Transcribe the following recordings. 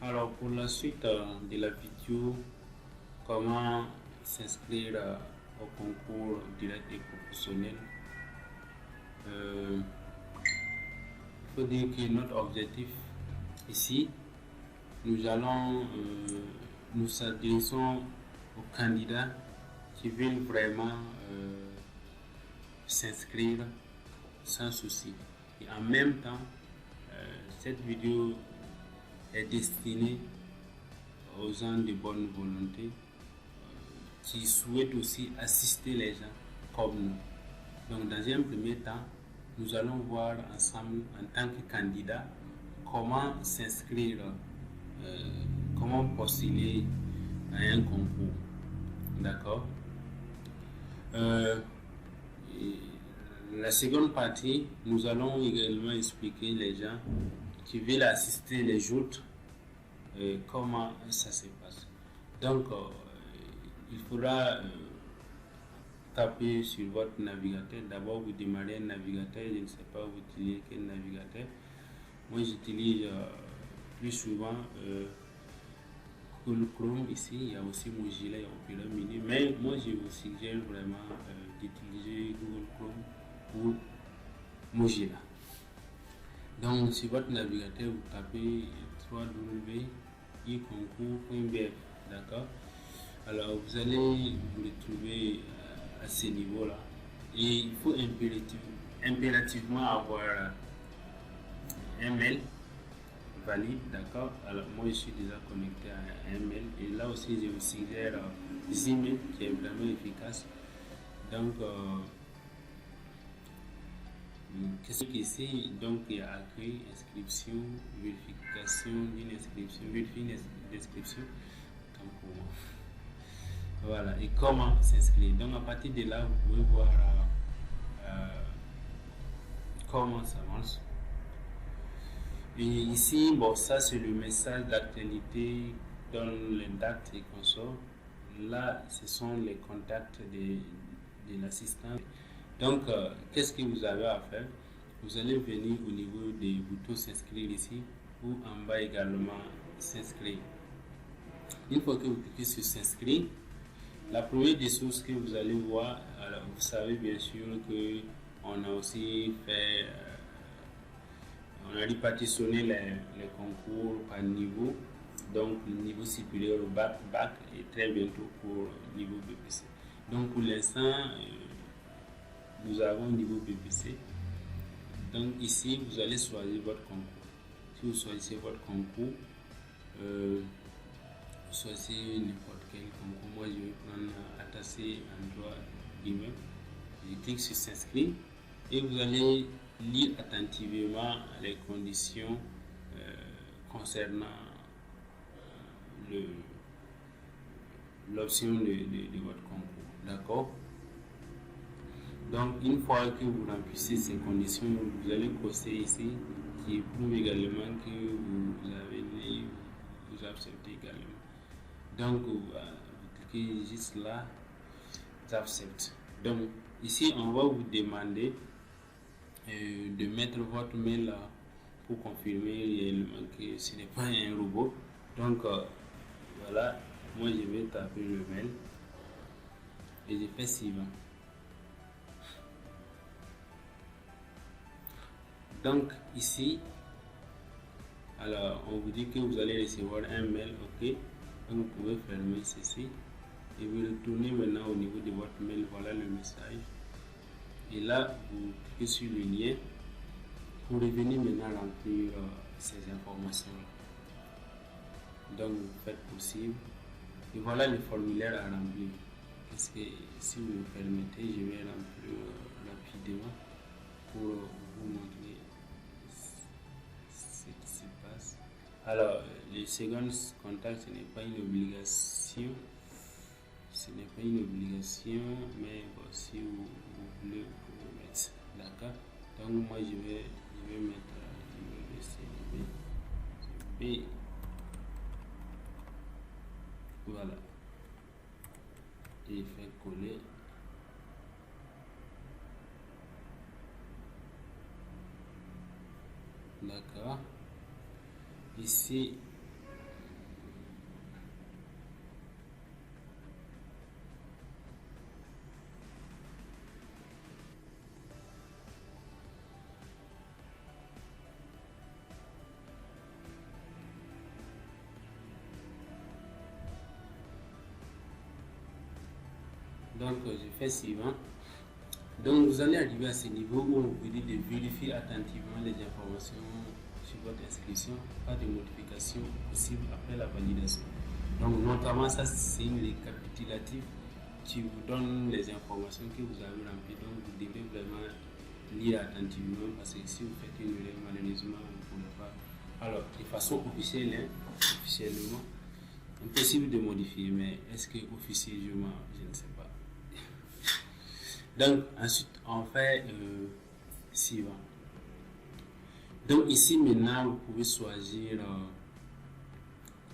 Alors pour la suite de la vidéo, comment s'inscrire au concours direct et professionnel, il faut dire que notre objectif ici, nous allons nous adressons aux candidats qui veulent vraiment s'inscrire sans souci. Et en même temps, cette vidéo est destinée aux gens de bonne volonté qui souhaitent aussi assister les gens comme nous. Donc dans un premier temps, nous allons voir ensemble en tant que candidat comment s'inscrire, comment postuler à un concours. D'accord. La seconde partie, nous allons également expliquer les gens qui veulent assister les joutes, comment ça se passe. Donc, il faudra taper sur votre navigateur. D'abord, vous démarrez un navigateur. Je ne sais pas vous utilisez quel navigateur. Moi, j'utilise plus souvent Google Chrome ici. Il y a aussi Mozilla et Opera Mini. Mais moi, je vous suggère vraiment d'utiliser Google Chrome ou Mozilla. Donc, sur votre navigateur, vous tapez www.iconcours.bf. D'accord. Alors, vous allez vous retrouver à ce niveau-là. Et il faut impérativement avoir un mail valide. D'accord. Alors, moi, je suis déjà connecté à un mail. Et là aussi, je vous suggère Gmail qui est vraiment efficace. Donc, qu'est-ce qu'ici, donc il y a accueil, inscription, vérification d'une inscription, vérifier une inscription, comme pour moi. Voilà, et comment s'inscrire. Donc à partir de là, vous pouvez voir comment ça marche. Et ici, bon, ça c'est le message d'actualité, donne les dates et consorts. Là, ce sont les contacts de l'assistant. Donc, qu'est-ce que vous avez à faire? Vous allez venir au niveau des boutons s'inscrire ici ou en bas également s'inscrire. Une fois que vous cliquez sur s'inscrire, la première des choses que vous allez voir, alors vous savez bien sûr que on a aussi fait, on a répartitionné les concours par niveau. Donc, le niveau supérieur au bac et très bientôt pour le niveau BPC. Donc, pour l'instant, nous avons le niveau BPC. Donc ici, vous allez choisir votre concours. Si vous choisissez votre concours, vous choisissez n'importe quel concours. Moi, je vais prendre attaché en droit d'immeuble. Je clique sur s'inscrire et vous allez lire attentivement les conditions concernant l'option de votre concours. D'accord? Donc, une fois que vous remplissez ces conditions, vous allez cocher ici qui prouve également que vous avez lu, vous acceptez également. Donc, vous cliquez juste là, j'accepte. Donc, ici, on va vous demander de mettre votre mail pour confirmer réellement que ce n'est pas un robot. Donc, voilà, moi je vais taper le mail et je fais suivant. Donc ici, alors on vous dit que vous allez recevoir un mail, ok. Donc vous pouvez fermer ceci et vous retournez maintenant au niveau de votre mail. Voilà le message. Et là, vous cliquez sur le lien pour revenir maintenant remplir ces informations-là. Donc vous faites possible. Et voilà le formulaire à remplir. Parce que si vous me permettez, je vais remplir rapidement pour vous montrer ce qui se passe. Alors, le second contact, ce n'est pas une obligation. Ce n'est pas une obligation, mais bon, si vous voulez, vous pouvez mettre. D'accord? Donc, moi, je vais mettre B. Voilà. et faire coller. D'accord. Ici, donc je fais suivant. Donc vous allez arriver à ce niveau où on vous dit de vérifier attentivement les informations sur votre inscription, pas de modification possible après la validation. Donc notamment ça c'est une récapitulative qui vous donne les informations que vous avez remplies. Donc vous devez vraiment lire attentivement parce que si vous faites une erreur, malheureusement vous ne pouvez pas. Alors de façon officielle, officiellement, impossible de modifier, mais est-ce que officieusement, je ne sais pas. Donc ensuite on fait suivant. Donc ici maintenant vous pouvez choisir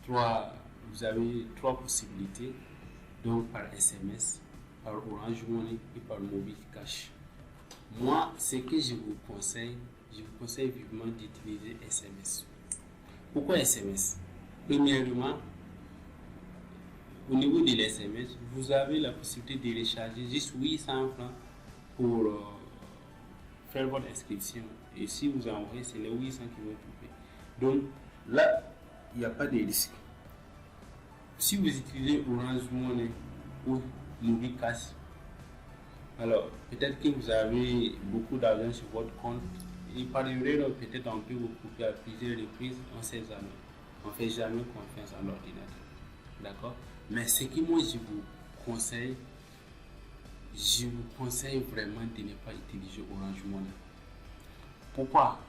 vous avez trois possibilités, donc par SMS, par Orange Money et par Mobile Cash. Moi, ce que je vous conseille vivement d'utiliser SMS. Pourquoi SMS? Premièrement, au niveau de l'SMS, vous avez la possibilité de recharger juste 800 francs pour faire votre inscription. Et si vous envoyez, c'est les 800 qui vont couper. Donc là, il n'y a pas de risque. Si vous utilisez Orange Money ou Mobile Cash, alors peut-être que vous avez beaucoup d'argent sur votre compte et par erreur, peut-être on peut vous couper à plusieurs reprises, on ne sait jamais. On ne fait jamais confiance à l'ordinateur. D'accord? Mais ce que moi je vous conseille vraiment de ne pas utiliser Orange Money. Pourquoi?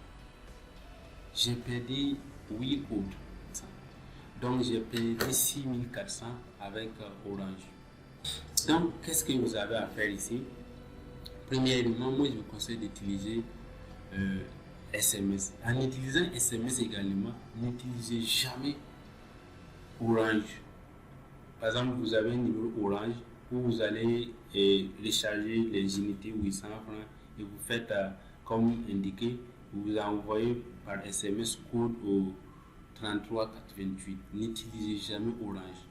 J'ai perdu 8 codes. Donc j'ai perdu 6400 avec Orange. Donc qu'est-ce que vous avez à faire ici? Premièrement, moi je vous conseille d'utiliser SMS. En utilisant SMS également, n'utilisez jamais Orange. Par exemple, vous avez un numéro Orange où vous allez recharger les unités 800 francs et vous faites comme indiqué, vous envoyez par SMS code au 3388. N'utilisez jamais Orange.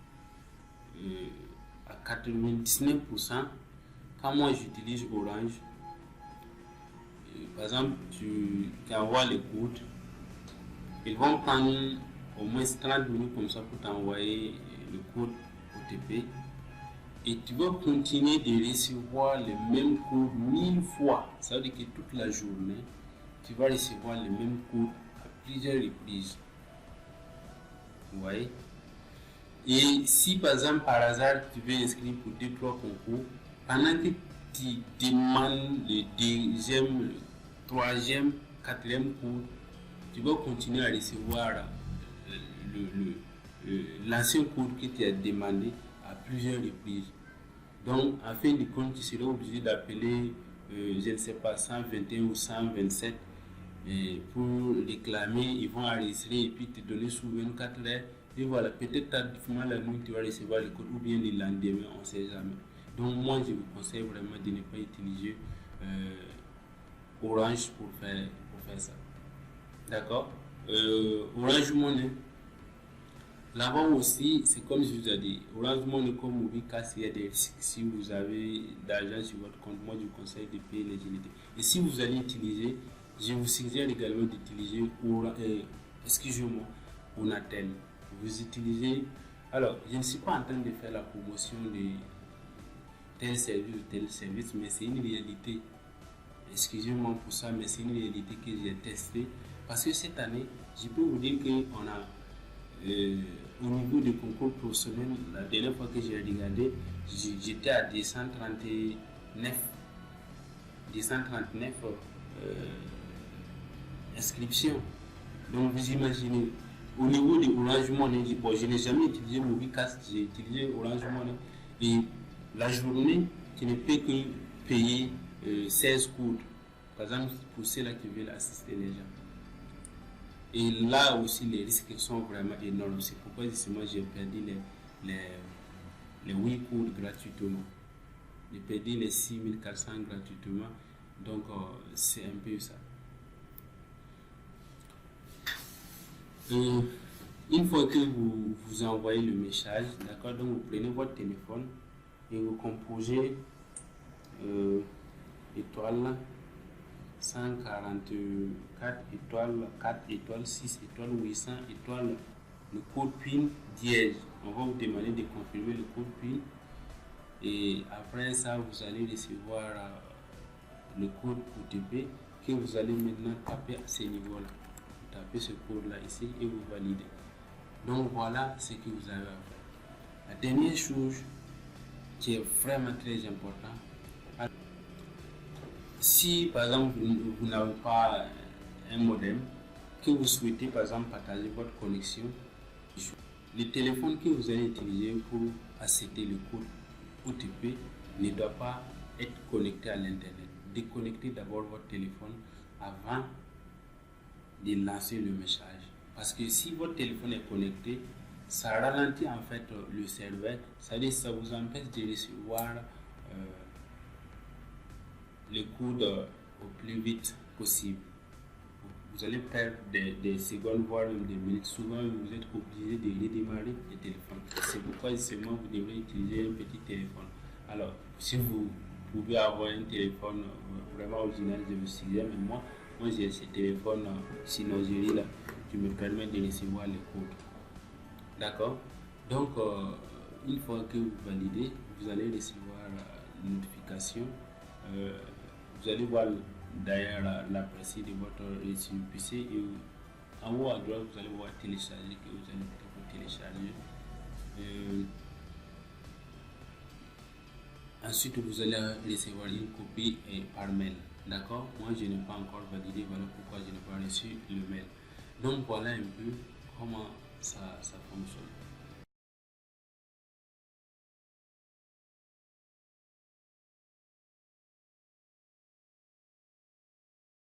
À 99%, quand moi j'utilise Orange, par exemple, tu envoies les codes, ils vont prendre au moins 30 minutes comme ça pour t'envoyer le code OTP et tu vas continuer de recevoir le même code 1000 fois. Ça veut dire que toute la journée, tu vas recevoir le même code à plusieurs reprises. Vous voyez? Et si par exemple par hasard tu veux inscrire pour 2-3 concours, pendant que tu demandes le deuxième, le troisième, quatrième cours, tu vas continuer à recevoir l'ancien cours que tu as demandé à plusieurs reprises. Donc, en fin de compte, tu seras obligé d'appeler, je ne sais pas, 121 ou 127 pour réclamer. Ils vont enregistrer et puis te donner sous 24 heures. Et voilà, peut-être tardivement la nuit, tu vas recevoir le code ou bien le lendemain, on ne sait jamais. Donc, moi, je vous conseille vraiment de ne pas utiliser Orange pour faire ça. D'accord? Orange Money. Là-bas aussi, c'est comme je vous ai dit, Orange Money comme Mobile Cash, il y a des risques. Si vous avez d'argent sur votre compte, moi je vous conseille de payer les unités. Et si vous allez utiliser, je vous suggère également d'utiliser excusez-moi, Onatel. Vous utilisez. Alors, je ne suis pas en train de faire la promotion de tel service ou tel service, mais c'est une réalité. Excusez-moi pour ça, mais c'est une réalité que j'ai testée. Parce que cette année, je peux vous dire qu'on a, au niveau du concours professionnel, la dernière fois que j'ai regardé, j'étais à 239 inscriptions. Donc vous imaginez, au niveau de Orange Money, bon, je n'ai jamais utilisé Mobile Cash, j'ai utilisé Orange Money. Et la journée, tu ne peux que payer 16 codes, par exemple, pour ceux-là qui veulent assister les gens. Et là aussi, les risques sont vraiment énormes. C'est pourquoi justement j'ai perdu les 8 cours gratuitement. De payer les 6400 gratuitement. Donc, c'est un peu ça. Une fois que vous envoyez le message, d'accord, donc vous prenez votre téléphone et vous composez étoile 144 étoile 4 étoile 6 étoile 800 étoile le code PIN dièse. On va vous demander de confirmer le code PIN et après ça vous allez recevoir le code OTP que vous allez maintenant taper à ce niveau là. Vous tapez ce code là ici et vous validez. Donc voilà ce que vous avez à faire. La dernière chose qui est vraiment très importante, si par exemple vous n'avez pas un modem, que vous souhaitez par exemple partager votre connexion, le téléphone que vous allez utiliser pour accéder le code OTP ne doit pas être connecté à l'internet. Déconnectez d'abord votre téléphone avant de lancer le message. Parce que si votre téléphone est connecté, ça ralentit en fait le serveur, c'est-à-dire ça vous empêche de recevoir le code au plus vite possible. Vous allez perdre des secondes, voire même des minutes. Souvent, vous êtes obligé de redémarrer le téléphone. C'est pourquoi justement vous devrez utiliser un petit téléphone. Alors, si vous pouvez avoir un téléphone vraiment original, je vous suggère, mais moi j'ai ce téléphone Synology là qui me permet de recevoir les codes. D'accord? Donc, une fois que vous validez, vous allez recevoir une notification. Vous allez voir derrière l'aperçu de votre PC et en haut à droite, vous allez voir télécharger que vous allez télécharger. Ensuite, vous allez recevoir une copie par mail. D'accord? Moi, je n'ai pas encore validé. Voilà pourquoi je n'ai pas reçu le mail. Donc, voilà un peu comment ça fonctionne.